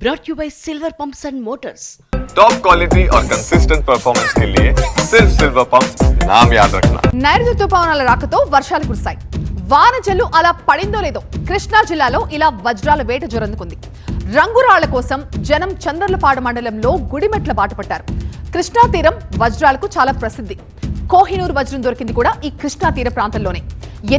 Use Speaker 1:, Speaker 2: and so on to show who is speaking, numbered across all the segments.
Speaker 1: brought you by Silver Pumps and Motors.
Speaker 2: Top quality और consistent performance के लिए सिर्फ सिल्वर पंप्स नाम याद रखना.
Speaker 3: నైరుతి తుఫానాల రాకతో వర్షాలు కురిశాయి. వాన జల్లు అలా పడిందో లేదో కృష్ణా జిల్లాలో ఇలా వజ్రాల వేట జొరందుకుంది. రంగురాళ్ల కోసం జనం చంద్రలపాడు మండలంలో గుడిమెట్ల బాట పట్టారు. కృష్ణా తీరం వజ్రాలకు చాలా ప్రసిద్ధి. కోహినూర్ వజ్రం దొరికింది కూడా ఈ కృష్ణా తీర ప్రాంతంలోనే.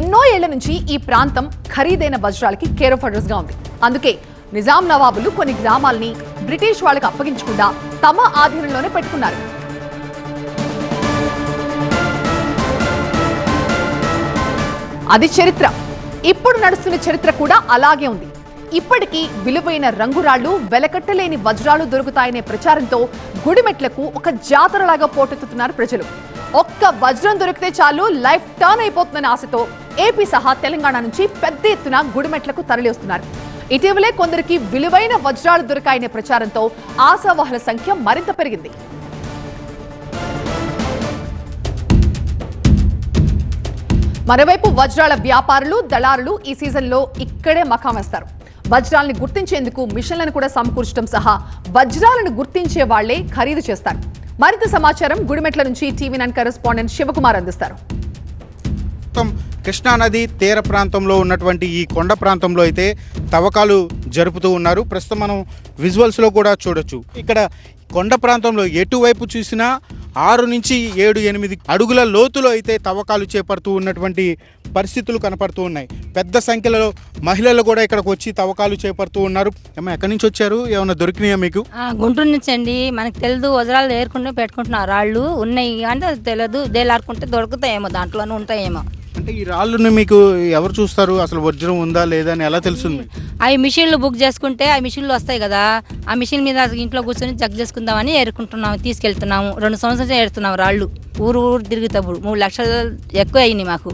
Speaker 3: ఎన్నో ఏళ్ల నుంచి ఈ ప్రాంతం ఖరీదైన వజ్రాలకి కేర్ ఆఫ్ అడ్రస్ గా ఉంది. అందుకే నిజాం నవాబులు కొన్ని గ్రామాల్ని బ్రిటిష్ వాళ్ళకి అప్పగించకుండా తమ ఆధీనంలోనే పెట్టుకున్నారు. అది చరిత్ర. ఇప్పుడు నడుస్తున్న చరిత్ర కూడా అలాగే ఉంది. ఇప్పటికీ విలువైన రంగురాళ్లు, వెలకట్టలేని వజ్రాలు దొరుకుతాయనే ప్రచారంతో గుడిమెట్లకు ఒక జాతరలాగా పోటెత్తుతున్నారు ప్రజలు. ఒక్క వజ్రం దొరికితే చాలు లైఫ్ టర్న్ అయిపోతుందనే ఆశతో ఏపీ సహా తెలంగాణ నుంచి పెద్ద ఎత్తున గుడిమెట్లకు తరలి వస్తున్నారు. ఇటీవలే కొందరికి విలువైన వజ్రాలు దొరికాయనే ప్రచారంతో ఆశావాహుల సంఖ్య మరింత పెరిగింది. మరోవైపు వజ్రాల వ్యాపారులు, దళారులు ఈ సీజన్లో ఇక్కడే మకాం వేస్తారు. వజ్రాలను గుర్తించేందుకు మిషన్లను కూడా సమకూర్చడం సహా వజ్రాలను గుర్తించే వాళ్లే ఖరీదు చేస్తారు. మరింత సమాచారం గుడిమెట్ల నుంచి టీవీ9 కరెస్పాండెంట్ శివకుమార్ అందిస్తారు.
Speaker 4: కృష్ణా నది తీర ప్రాంతంలో ఉన్నటువంటి ఈ కొండ ప్రాంతంలో అయితే తవ్వకాలు జరుపుతూ ఉన్నారు. ప్రస్తుతం మనం విజువల్స్లో కూడా చూడొచ్చు. ఇక్కడ కొండ ప్రాంతంలో ఎటువైపు చూసినా 6 నుంచి 7-8 అడుగుల లోతులో అయితే తవ్వకాలు చేపడుతూ ఉన్నటువంటి పరిస్థితులు కనపడుతూ ఉన్నాయి. పెద్ద సంఖ్యలో మహిళలు కూడా ఇక్కడికి వచ్చి తవ్వకాలు చేపడుతూ ఉన్నారు. ఏమన్నా ఎక్కడి నుంచి వచ్చారు? ఏమైనా దొరికినాయా మీకు?
Speaker 5: గుంటూరు నుంచి అండి. మనకు తెలియదు, వజ్రాలు ఏరుకుంటూ పెట్టుకుంటున్నారు. రాళ్ళు ఉన్నాయి అంటే తెలియదు, దేలాడుకుంటే దొరుకుతాయేమో, దాంట్లోనే ఉంటాయేమో.
Speaker 4: అంటే ఈ రాళ్ళని మీకు ఎవరు చూస్తారు? అసలు వజ్రం ఉందా లేదా అని ఎలా తెలుస్తుంది?
Speaker 5: అవి మిషన్లు బుక్ చేసుకుంటే ఆ మిషన్లు వస్తాయి కదా, ఆ మిషన్ మీద ఇంట్లో కూర్చొని చెక్ చేసుకుందామని ఏరుకుంటున్నాము, తీసుకెళ్తున్నాము. 2 సంవత్సరాలు ఏరుతున్నాము రాళ్ళు. ఊరు తిరుగుతాప్పుడు 3 లక్షలు ఎక్కువ అయినాయి మాకు.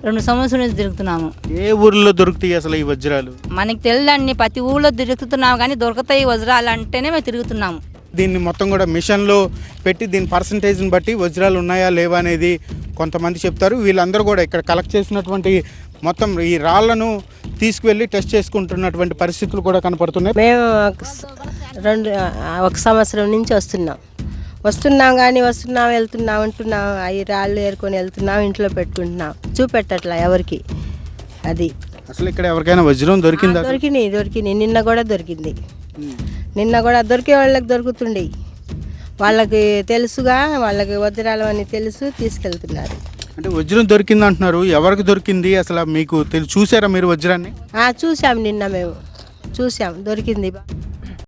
Speaker 5: 2 సంవత్సరాల నుంచి తిరుగుతున్నాము.
Speaker 4: ఏ ఊర్లో దొరుకుతాయి అసలు ఈ వజ్రాలు?
Speaker 5: మనకి తెలియదండి, ప్రతి ఊళ్ళో తిరుగుతున్నాము కానీ దొరుకుతాయి వజ్రాలు అంటేనే మేము తిరుగుతున్నాము.
Speaker 4: దీన్ని మొత్తం కూడా మిషన్లో పెట్టి దీని పర్సంటేజ్ని బట్టి వజ్రాలు ఉన్నాయా లేవా అనేది కొంతమంది చెప్తారు. వీళ్ళందరూ కూడా ఇక్కడ కలెక్ట్ చేసినటువంటి మొత్తం ఈ రాళ్లను తీసుకువెళ్ళి టెస్ట్ చేసుకుంటున్నటువంటి పరిస్థితులు కూడా కనపడుతున్నాయి.
Speaker 6: మేము 1 సంవత్సరం నుంచి వస్తున్నాం కానీ వెళ్తున్నాం ఉంటున్నాం. అవి రాళ్ళు ఏరుకొని వెళ్తున్నాం, ఇంట్లో పెట్టుకుంటున్నాం. చూపెట్టట్లా ఎవరికి. అది
Speaker 4: అసలు ఇక్కడ ఎవరికైనా వజ్రం దొరికిందా?
Speaker 6: దొరికినాయి. నిన్న కూడా దొరికింది. నిన్న కూడా దొరికే వాళ్ళకి దొరుకుతుండే. వాళ్ళకి తెలుసుగా, వాళ్ళకి వజ్రాలు అని తెలుసు, తీసుకెళ్తున్నారు.
Speaker 4: అంటే వజ్రం దొరికింది అంటున్నారు. ఎవరికి దొరికింది అసలు మీకు చూసారా మీరు వజ్రాన్ని?
Speaker 6: చూసాం, నిన్న మేము చూసాం, దొరికింది.